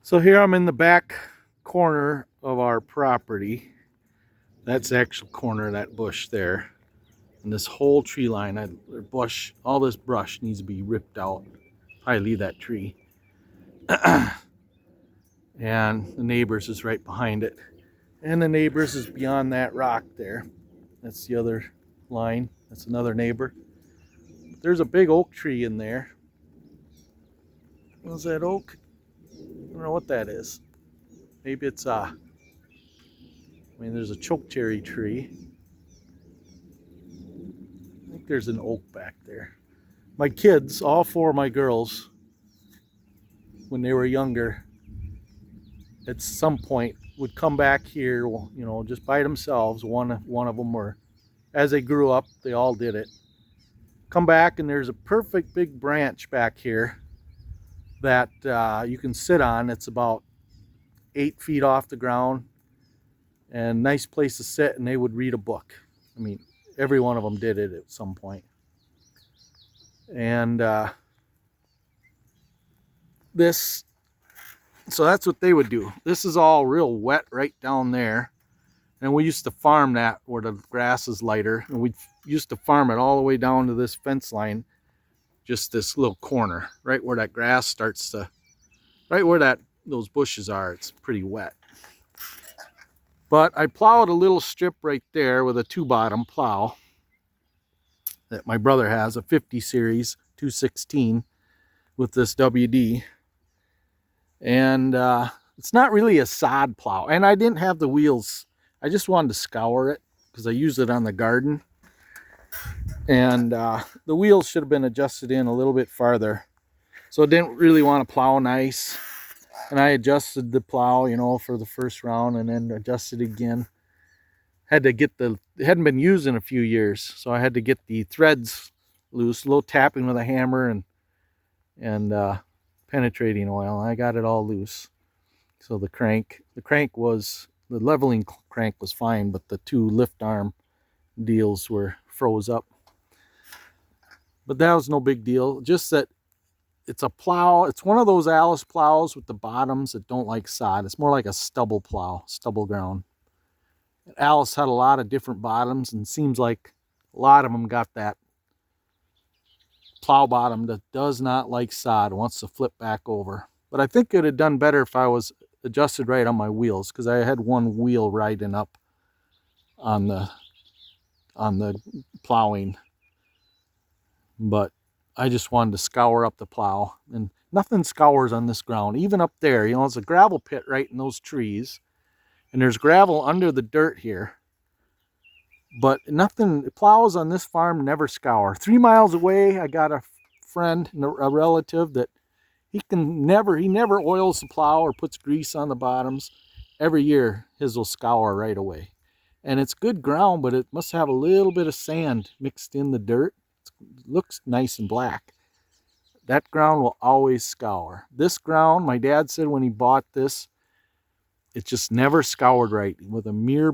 So here I'm in the back corner of our property. That's the actual corner of that bush there. And this whole tree line, all this brush needs to be ripped out. Probably leave that tree. And the neighbors is right behind it. And the neighbors is beyond that rock there. That's the other line. That's another neighbor. There's a big oak tree in there. What's that oak? I don't know what that is. Maybe it's there's a chokecherry tree. I think there's an oak back there. My kids, all four of my girls, when they were younger, at some point would come back here, just by themselves. One of them were, as they grew up, they all did it. Come back and there's a perfect big branch back here that you can sit on. It's about 8 feet off the ground and nice place to sit, and they would read a book. I mean, every one of them did it at some point. And so that's what they would do. This is all real wet right down there. And we used to farm that where the grass is lighter. And we used to farm it all the way down to this fence line. Just this little corner, right where that grass starts to, right where those bushes are, it's pretty wet. But I plowed a little strip right there with a 2-bottom plow that my brother has, a 50 series 216 with this WD. And it's not really a sod plow. And I didn't have the wheels. I just wanted to scour it because I used it on the garden. And the wheels should have been adjusted in a little bit farther. So I didn't really want to plow nice. And I adjusted the plow, for the first round, and then adjusted again. Had to get it hadn't been used in a few years, so I had to get the threads loose, a little tapping with a hammer and penetrating oil. I got it all loose. So the leveling crank was fine, but the 2 lift arm deals were froze up. But that was no big deal. Just that it's a plow. It's one of those Alice plows with the bottoms that don't like sod. It's more like a stubble plow, stubble ground. Alice had a lot of different bottoms, and seems like a lot of them got that plow bottom that does not like sod, wants to flip back over. But I think it would have done better if I was adjusted right on my wheels, because I had one wheel riding up on the plowing. But I just wanted to scour up the plow, and nothing scours on this ground. Even up there, it's a gravel pit right in those trees, and there's gravel under the dirt here. But nothing, plows on this farm never scour. 3 miles away, I got a friend, a relative, that he never oils the plow or puts grease on the bottoms. Every year, his will scour right away. And it's good ground, but it must have a little bit of sand mixed in the dirt. It looks nice and black. That ground will always scour. This ground, my dad said when he bought this, it just never scoured right, with a mirror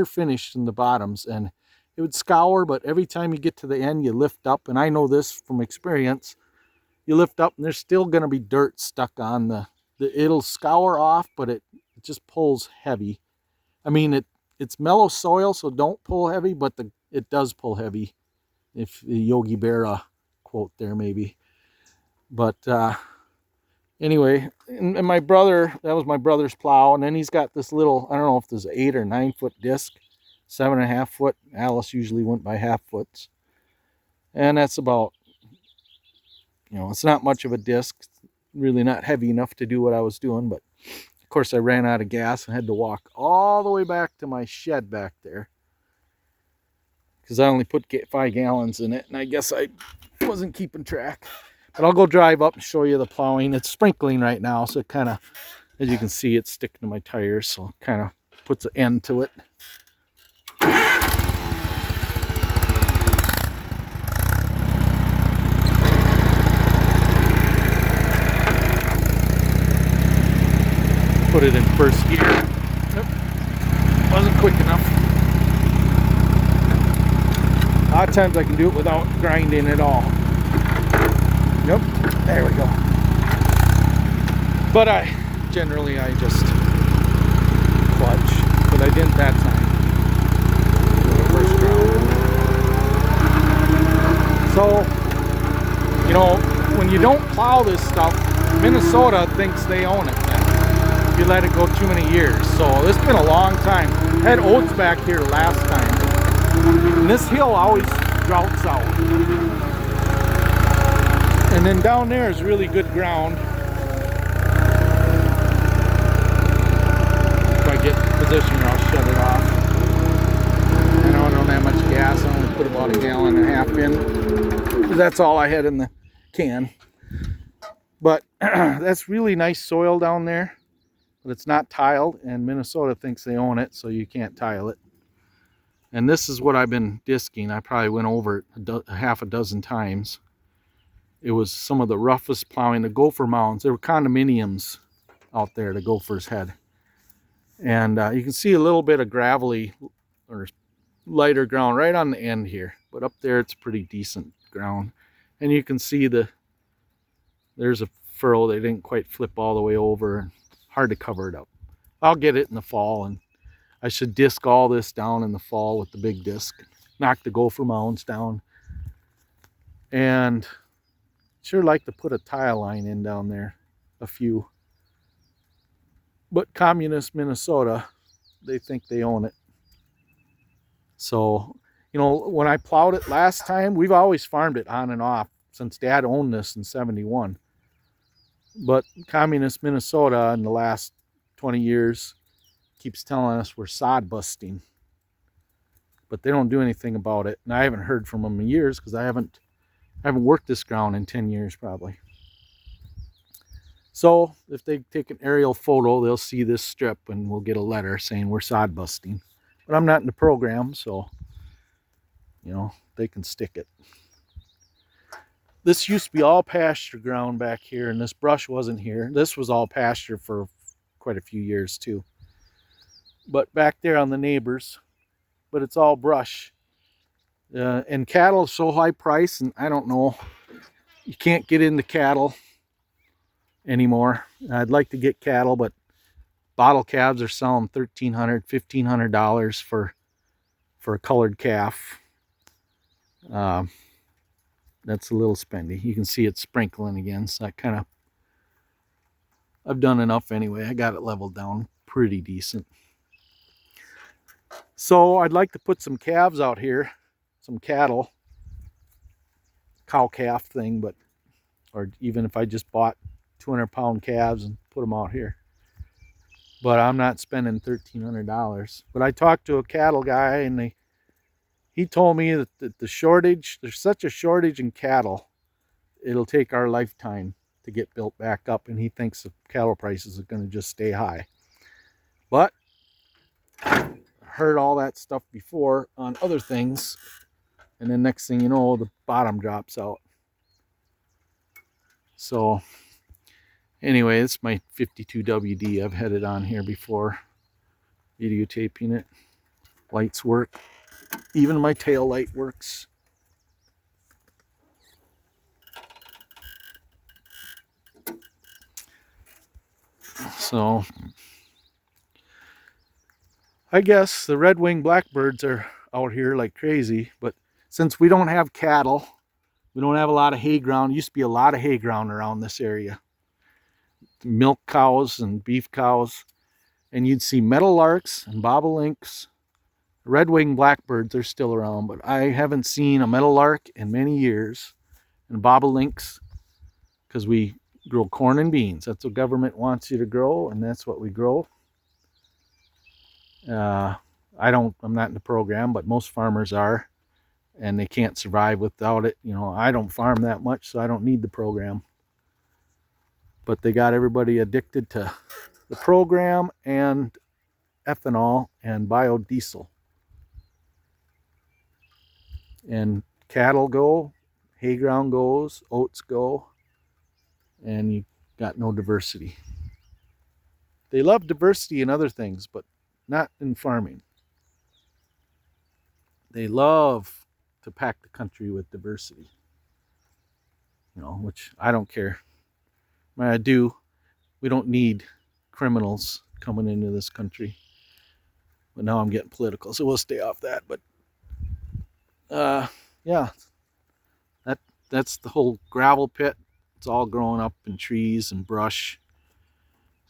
finish in the bottoms, and it would scour, but every time you get to the end, you lift up, and I know this from experience, you lift up and there's still going to be dirt stuck on it'll scour off, but it just pulls heavy. I mean, it's mellow soil, so don't pull heavy, but it does pull heavy. If the Yogi Berra quote there, maybe. But anyway, and my brother, that was my brother's plow, and then he's got this little, I don't know if there's an 8 or 9 foot disc, 7.5 foot. Alice usually went by half foots. And that's about, it's not much of a disc, really not heavy enough to do what I was doing, but of course I ran out of gas and had to walk all the way back to my shed back there, because I only put 5 gallons in it, and I guess I wasn't keeping track. But I'll go drive up and show you the plowing. It's sprinkling right now, so it kind of, as you can see, it's sticking to my tires, so it kind of puts an end to it. Put it in first gear. Yep. Wasn't quick enough. A lot of times I can do it without grinding at all. Yep, there we go. But I just clutch, but I didn't that time. The first ground. So, you know, when you don't plow this stuff, Minnesota thinks they own it then. If you let it go too many years. So it's been a long time. I had oats back here last time. And this hill always droughts out. And then down there is really good ground. If I get position here, I'll shut it off. I know I don't have much gas. I only put about 1.5 gallons in. That's all I had in the can. But that's really nice soil down there. But it's not tiled, and Minnesota thinks they own it, so you can't tile it. And this is what I've been disking. I probably went over it half a dozen times. It was some of the roughest plowing. The Gopher Mounds, there were condominiums out there, the Gopher's Head. And you can see a little bit of gravelly or lighter ground right on the end here. But up there, it's pretty decent ground. And you can see there's a furrow they didn't quite flip all the way over. Hard to cover it up. I'll get it in the fall, and I should disc all this down in the fall with the big disc. Knock the Gopher Mounds down. And sure like to put a tile line in down there. A few. But communist Minnesota, they think they own it. So, you know, when I plowed it last time, we've always farmed it on and off since Dad owned this in '71. But communist Minnesota in the last 20 years keeps telling us we're sod busting. But they don't do anything about it. And I haven't heard from them in years because I haven't worked this ground in 10 years probably. So if they take an aerial photo, they'll see this strip and we'll get a letter saying we're sod busting. But I'm not in the program, so, you know, they can stick it. This used to be all pasture ground back here, and this brush wasn't here. This was all pasture for quite a few years too. But back there on the neighbors, but it's all brush. And cattle is so high price, and I don't know, you can't get into cattle anymore. I'd like to get cattle, but bottle calves are selling $1,300, $1,500 for a colored calf. That's a little spendy. You can see it sprinkling again, so I've done enough anyway. I got it leveled down pretty decent. So I'd like to put some calves out here, some cattle, cow calf thing, or even if I just bought 200-pound calves and put them out here. But I'm not spending $1,300. But I talked to a cattle guy, and he told me that the shortage, there's such a shortage in cattle, it'll take our lifetime to get built back up, and he thinks the cattle prices are going to just stay high. But I heard all that stuff before on other things, and then next thing you know, the bottom drops out. So anyway, it's my 52 WD. I've had it on here before, videotaping it. Lights work. Even my tail light works. So I guess the red-winged blackbirds are out here like crazy, but since we don't have cattle, we don't have a lot of hay ground. Used to be a lot of hay ground around this area. Milk cows and beef cows, and you'd see meadowlarks and bobolinks. Red-winged blackbirds are still around, but I haven't seen a meadowlark in many years. And bobolinks, because we grow corn and beans. That's what government wants you to grow, and that's what we grow. I'm not in the program, but most farmers are, and they can't survive without it. You know, I don't farm that much, so I don't need the program. But they got everybody addicted to the program and ethanol and biodiesel. And cattle go, hay ground goes, oats go, and you got no diversity. They love diversity in other things, but not in farming. They love to pack the country with diversity, you know, which I don't care. I do. We don't need criminals coming into this country. But now I'm getting political, so we'll stay off that. But yeah, that's the whole gravel pit. It's all growing up in trees and brush.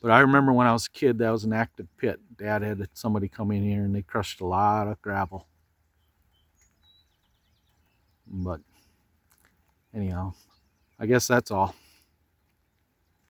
But I remember when I was a kid, that was an active pit. Dad had somebody come in here and they crushed a lot of gravel. But anyhow, I guess that's all.